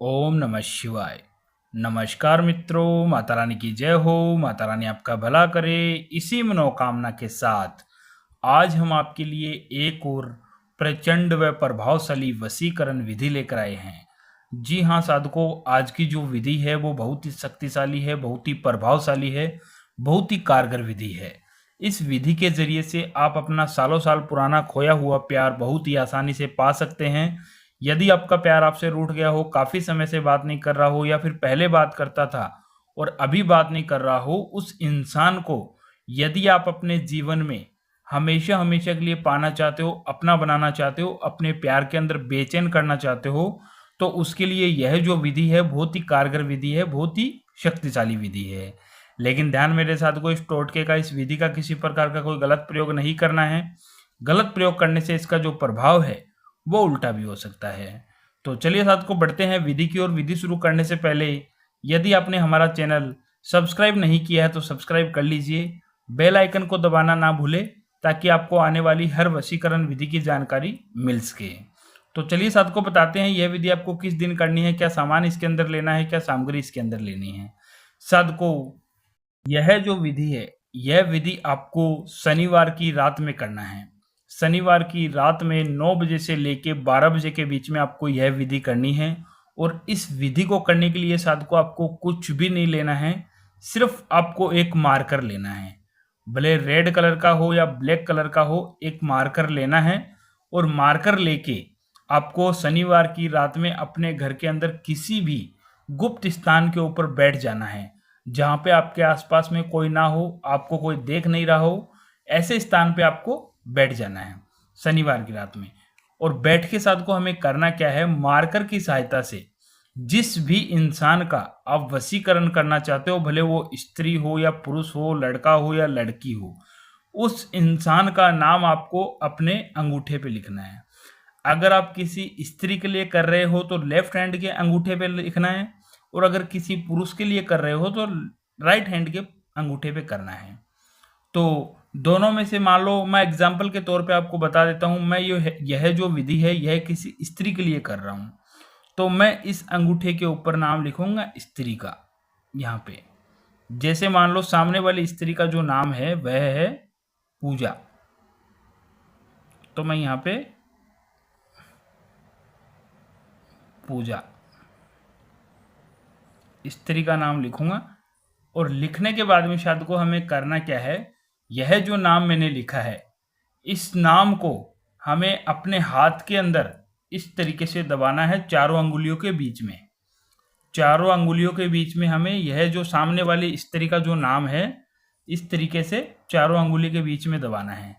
ओम नमः शिवाय। नमस्कार मित्रों, माता रानी की जय हो। माता रानी आपका भला करे। इसी मनोकामना के साथ आज हम आपके लिए एक और प्रचंड व प्रभावशाली वशीकरण विधि लेकर आए हैं। जी हाँ साधकों, आज की जो विधि है वो बहुत ही शक्तिशाली है, बहुत ही प्रभावशाली है, बहुत ही कारगर विधि है। इस विधि के जरिए से आप अपना सालों साल पुराना खोया हुआ प्यार बहुत ही आसानी से पा सकते हैं। यदि आपका प्यार आपसे रूठ गया हो, काफी समय से बात नहीं कर रहा हो, या फिर पहले बात करता था और अभी बात नहीं कर रहा हो, उस इंसान को यदि आप अपने जीवन में हमेशा हमेशा के लिए पाना चाहते हो, अपना बनाना चाहते हो, अपने प्यार के अंदर बेचैन करना चाहते हो, तो उसके लिए यह जो विधि है बहुत ही कारगर विधि है, बहुत ही शक्तिशाली विधि है। लेकिन ध्यान मेरे साथ को, इस टोटके का, इस विधि का किसी प्रकार का कोई गलत प्रयोग नहीं करना है। गलत प्रयोग करने से इसका जो प्रभाव है वो उल्टा भी हो सकता है। तो चलिए साथ को बढ़ते हैं विधि की ओर। विधि शुरू करने से पहले यदि आपने हमारा चैनल सब्सक्राइब नहीं किया है तो सब्सक्राइब कर लीजिए। बेल आइकन को दबाना ना भूले ताकि आपको आने वाली हर वशीकरण विधि की जानकारी मिल सके। तो चलिए साथ को बताते हैं यह विधि आपको किस दिन करनी है, क्या सामान इसके अंदर लेना है, क्या सामग्री इसके अंदर लेनी है। साथ को यह जो विधि है, यह विधि आपको शनिवार की रात में करना है। शनिवार की रात में 9 बजे से लेके 12 बजे के बीच में आपको यह विधि करनी है। और इस विधि को करने के लिए साधकों आपको कुछ भी नहीं लेना है, सिर्फ आपको एक मार्कर लेना है। भले रेड कलर का हो या ब्लैक कलर का हो, एक मार्कर लेना है। और मार्कर लेके आपको शनिवार की रात में अपने घर के अंदर किसी भी गुप्त स्थान के ऊपर बैठ जाना है, जहां पे आपके आसपास में कोई ना हो, आपको कोई देख नहीं रहा हो। ऐसे स्थान पे आपको बैठ जाना है शनिवार की रात में। और बैठ के साथ को हमें करना क्या है, मार्कर की सहायता से जिस भी इंसान का आप वशीकरण करना चाहते हो, भले वो स्त्री हो या पुरुष हो, लड़का हो या लड़की हो, उस इंसान का नाम आपको अपने अंगूठे पे लिखना है। अगर आप किसी स्त्री के लिए कर रहे हो तो लेफ्ट हैंड के अंगूठे पे लिखना है, और अगर किसी पुरुष के लिए कर रहे हो तो राइट हैंड के अंगूठे पे करना है। तो दोनों में से मान लो, मैं एग्जाम्पल के तौर पे आपको बता देता हूं, मैं यह जो विधि है यह किसी स्त्री के लिए कर रहा हूं, तो मैं इस अंगूठे के ऊपर नाम लिखूंगा स्त्री का यहाँ पे। जैसे मान लो सामने वाली स्त्री का जो नाम है वह है पूजा, तो मैं यहाँ पे पूजा स्त्री का नाम लिखूंगा। और लिखने के बाद में शायद को हमें करना क्या है, यह जो नाम मैंने लिखा है, इस नाम को हमें अपने हाथ के अंदर इस तरीके से दबाना है, चारों अंगुलियों के बीच में। चारों अंगुलियों के बीच में हमें यह जो सामने वाली स्त्री का जो नाम है, इस तरीके से चारों अंगुली के बीच में दबाना है।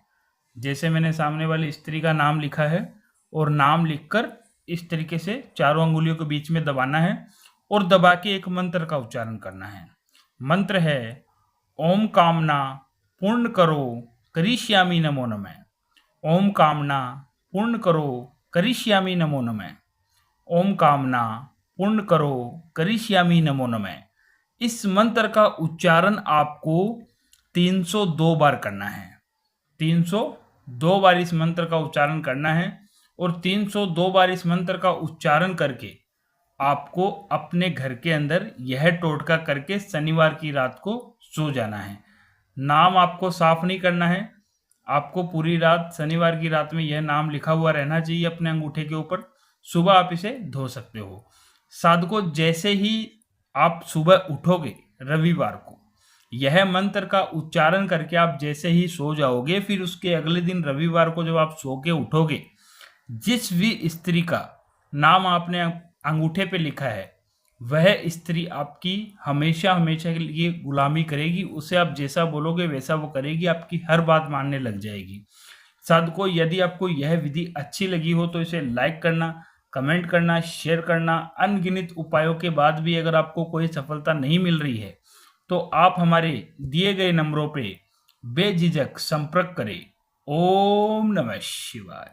जैसे मैंने सामने वाली स्त्री का नाम लिखा है, और नाम लिखकर इस तरीके से चारों अंगुलियों के बीच में दबाना है, और दबा के एक मंत्र का उच्चारण करना है। मंत्र है ओम कामना पूर्ण करो करिष्यामि नमो नमः। ओम कामना पूर्ण करो करिष्यामि नमो नमः। ओम कामना पूर्ण करो करिष्यामि नमो नमः। इस मंत्र का उच्चारण आपको 302 बार करना है। 302 बार इस मंत्र का उच्चारण करना है, और 302 बार इस मंत्र का उच्चारण करके आपको अपने घर के अंदर यह टोटका करके शनिवार की रात को सो जाना है। नाम आपको साफ नहीं करना है, आपको पूरी रात शनिवार की रात में यह नाम लिखा हुआ रहना चाहिए अपने अंगूठे के ऊपर। सुबह आप इसे धो सकते हो। साधकों, जैसे ही आप सुबह उठोगे रविवार को, यह मंत्र का उच्चारण करके आप जैसे ही सो जाओगे, फिर उसके अगले दिन रविवार को जब आप सो के उठोगे, जिस भी स्त्री का नाम आपने अंगूठे पे लिखा है, वह स्त्री आपकी हमेशा हमेशा के लिए गुलामी करेगी। उसे आप जैसा बोलोगे वैसा वो करेगी, आपकी हर बात मानने लग जाएगी। साधकों, यदि आपको यह विधि अच्छी लगी हो तो इसे लाइक करना, कमेंट करना, शेयर करना। अनगिनत उपायों के बाद भी अगर आपको कोई सफलता नहीं मिल रही है तो आप हमारे दिए गए नंबरों पे बेझिझक संपर्क करें। ओम नमः शिवाय।